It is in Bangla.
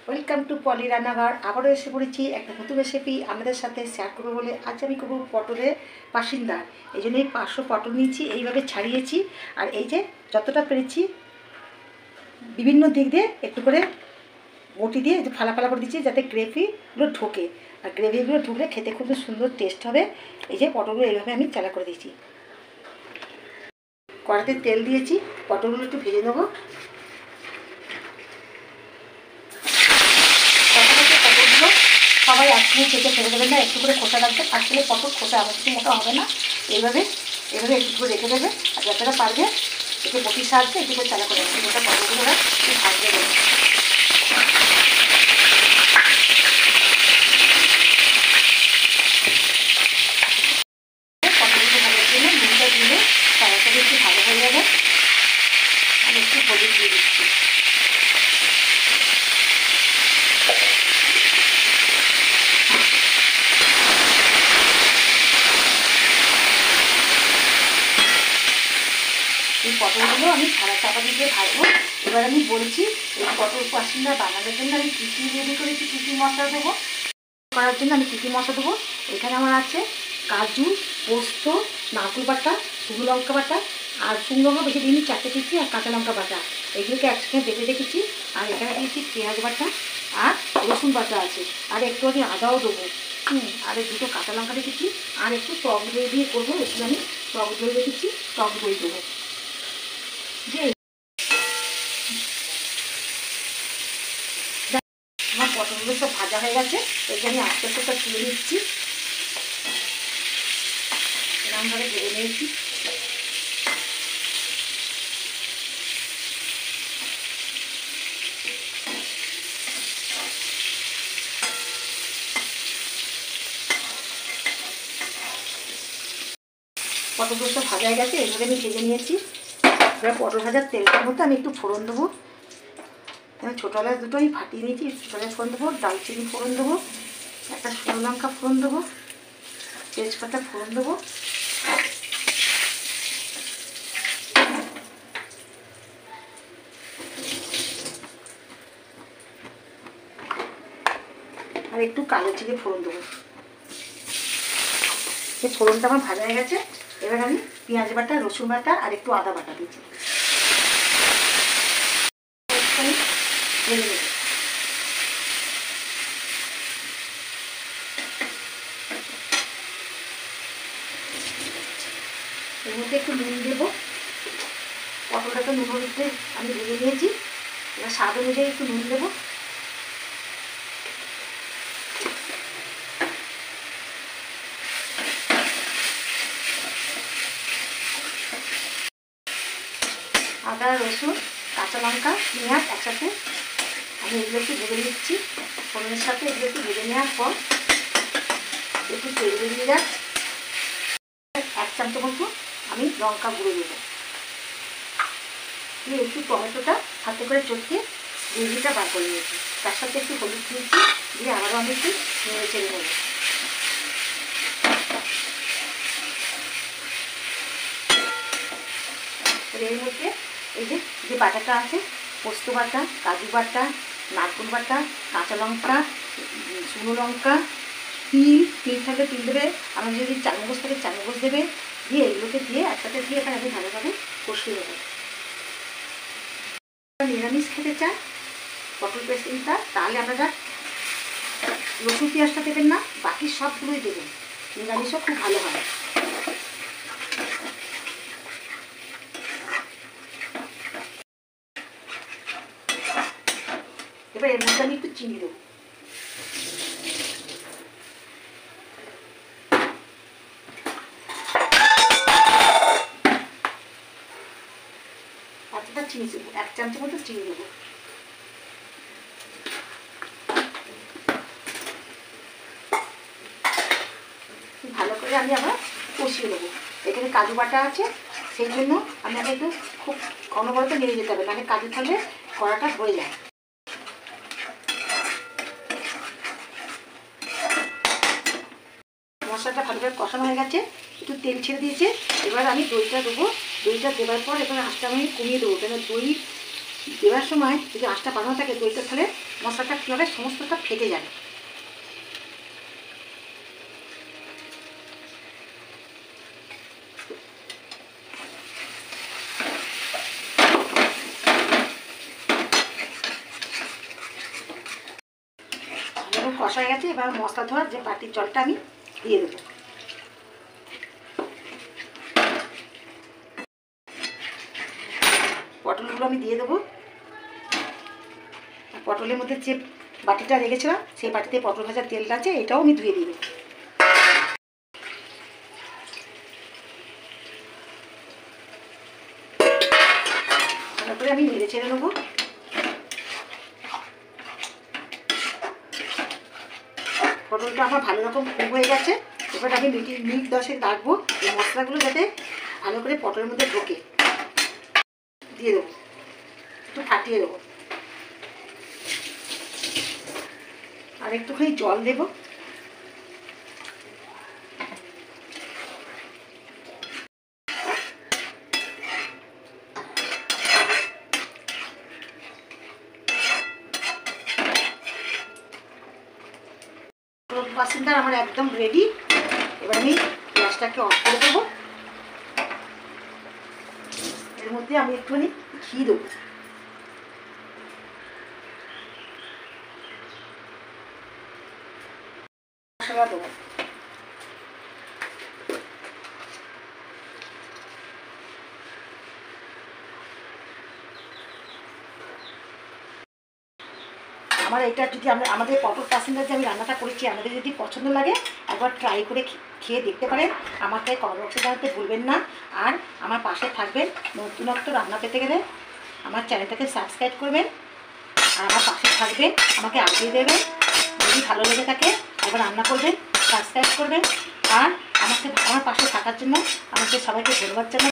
ওয়েলকাম টু পলি রান্নাঘর। আবারও এসে পড়েছি একটা নতুন রেসিপি আপনাদের সাথে শেয়ার করবো বলে। আজ আমি করবো পটলের পাসিন্দা। এই জন্য এই 500 পটল নিয়েছি, এইভাবে ছাড়িয়েছি। আর এই যে যতটা পেরেছি বিভিন্ন দিক দিয়ে একটু করে বটি দিয়ে একটু ফালা ফালা করে দিচ্ছি, যাতে গ্রেভিগুলো ঢোকে। আর গ্রেভিগুলো ঢুকলে খেতে খুব সুন্দর টেস্ট হবে। এই যে পটলগুলো এইভাবে আমি চালা করে দিয়েছি। কড়াতে তেল দিয়েছি, পটলগুলো একটু ভেজে নেবো। সবাই একসঙ্গে কেটে ফেলে দেবেন না, একটু করে খোসা রাখবে। আসলে পটল খোসা আমার কিছু মোটা হবে না। এইভাবে একটু করে রেখে দেবে। আর যতটা পারবে একটু বটির সাহায্যে একটু করে চালা করে দেবে। গোটা পটলগুলো একটু ভাজতে দেবে। পটলগুলো ভাজার জন্য নুনটা দিলে তাড়াতাড়ি একটু ভালো হয়ে যাবে। আমি একটু হলুদ দিয়ে দিচ্ছি। এই পটলগুলো আমি সাদা চাপা দিয়ে ভাজবো। এবার আমি বলছি এই পটল পাসিন্দা বানানোর জন্য আমি কী কী রেডি করেছি, কী কী মশলা দেবো। করার জন্য আমি কী কী মশলা দেবো এখানে আমার আছে কাজু, পোস্ত, নারকেল বাটা, শুকনো লঙ্কা বাটা, আর শুকনো লঙ্কা বেশি দিনই 4টে দিচ্ছি, আর কাঁচা লঙ্কা বাটা। এগুলোকে একসঙ্গে বেটে রেখেছি। আর এখানে দিয়েছি পেঁয়াজ বাটা আর রসুন বাটা আছে। আর একটু আমি আদাও দেবো। আর 2টো কাঁচা লঙ্কা রেখেছি। আর একটু টক দই দিয়ে করবো। একটু আমি টক দই রেখেছি, টক দই দেবো। যে আমার পটলগুলো সব ভাজা হয়ে গেছে। এখানে আস্তে আস্তে সব তুলে নিচ্ছি। এরকমভাবে ভেজে নিয়েছি। পটলগুলো সব ভাজা হয়ে গেছে, এইভাবে আমি ভেজে নিয়েছি। এবার পটল ভাজার তেলটার মধ্যে আমি একটু ফোড়ন দেবো। আমি ছোটো এলাচ দুটো আমি ফাটিয়ে নিয়েছি, ছোটো এলাচ ফোড়ন দেবো, দারচিনি ফোড়ন দেবো, একটা শুকনো লঙ্কা ফোড়ন দেবো, তেজপাতা ফোড়ন দেবো, আর একটু কালো জিরে ফোড়ন দেবো। এই ফোড়নটা আমার ভাজা হয়ে গেছে। এবার আমি পেঁয়াজ বাটা, রসুন বাটা আর একটু আদা বাটা দিচ্ছি। এর মধ্যে একটু নুন দেবো। পটলটা তো নুন দিতে আমি ভেজে নিয়েছি। এবার স্বাদ অনুযায়ী একটু নুন দেবো। আদা, রসুন, কাঁচা লঙ্কা, পেঁয়াজ একসাথে আমি এগুলো একটু ভেজে নিচ্ছি। ফোড়নের সাথে এগুলো একটু ভেজে নেওয়ার পর একটু তেল দিয়ে যাক। 1 চামচ মতো আমি লঙ্কা গুঁড়ো দেবো। দিয়ে একটু টমেটোটা হাতে করে চটকে গ্রেভিটা বার করে নিয়েছি। তার সাথে একটু হলুদ দিয়েছি। দিয়ে আবারও আমি একটু নেড়ে চেড়ে নেবো। এর মধ্যে এই যে বাটাটা আছে, পোস্ত বাটা, কাজু বাটা, নারকেল বাটা, কাঁচা লঙ্কা, শুকনো লঙ্কা, তিল থাকলে তিল দেবে, আমার যদি চারমগজ থাকে চারমগজ দেবে। দিয়ে এগুলোকে দিয়ে একসাথে দিয়ে এখানে আমি ভালোভাবে কষিয়ে দেবো। নিরামিষ খেতে চান পটল পাসিন্দা, তাহলে আপনারা রসুন পেঁয়াজটা দেবেন না, বাকি সবগুলোই দেবেন। নিরামিষও খুব ভালো হয়। এবার এর মধ্যে আমি একটু চিনি দেবো। এতটা চিনি দেবো, 1 চামচ মতো চিনি দেবো। ভালো করে আমি আবার কষিয়ে দেবো। এখানে কাজু বাটা আছে, সেই জন্য আমাকে একটু খুব অনবরত নেড়ে যেতে হবে, মানে কাজু থাকলে কড়াটা ধরে যায়। মশলাটা ভালোভাবে কষানো হয়ে গেছে, একটু তেল ছেড়ে দিয়েছে। এবার আমি দইটা দেবো। দইটা দেওয়ার পর এবার আঁচটা আমি কমিয়ে দেবো, কেন দই দেওয়ার সময় যদি আঁচটা বাঁধানো থাকে দইটা, তাহলে মশলাটা কী হবে, সমস্তটা ফেটে যাবে। ভালো কষা হয়ে গেছে। এবার মশলা ধোয়ার যে বাটির জলটা আমি দিয়ে দেবো। পটলগুলো আমি দিয়ে দেবো। পটলের মধ্যে যে বাটিটা রেখেছিলাম সেই বাটিতে পটল ভাজার তেলটা আছে, এটাও আমি ধুয়ে দিব। তারপরে আমি নেড়ে ছেড়ে নেবো। পটলটা আমার ভালো রকম কুক হয়ে গেছে। এবার আমি মিনিট 10 রাখবো এই মশলাগুলো যাতে ভালো করে পটলের মধ্যে ঢোকে। দিয়ে দেবো, একটু ফাটিয়ে দেবো, আর একটুখানি জল দেবো। পাসিনটা আমার একদম রেডি। এবার আমি গ্যাসটাকে অফ করে দেবো। এর মধ্যে আমি একটুখানি ঘি দেবো। মশলা দেবো। আমার এটা যদি আমাদের পটল পাসিনটা যে আমি রান্নাটা করেছি, আমাদের যদি পছন্দ লাগে একবার ট্রাই করে খেয়ে দেখতে পারেন। আমাকে কমেন্ট বক্সে জানাতে ভুলবেন না। আর আমার পাশে থাকবেন, নতুনত্ব রান্না পেতে গেলে আমার চ্যানেলটাকে সাবস্ক্রাইব করবেন আর আমার পাশে থাকবেন, আমাকে আগিয়ে দেবেন। যদি ভালো লেগে থাকে একবার রান্না করবেন, সাবস্ক্রাইব করবেন। আর আমার পাশে থাকার জন্য আমাকে সবাইকে ধন্যবাদ জানাই।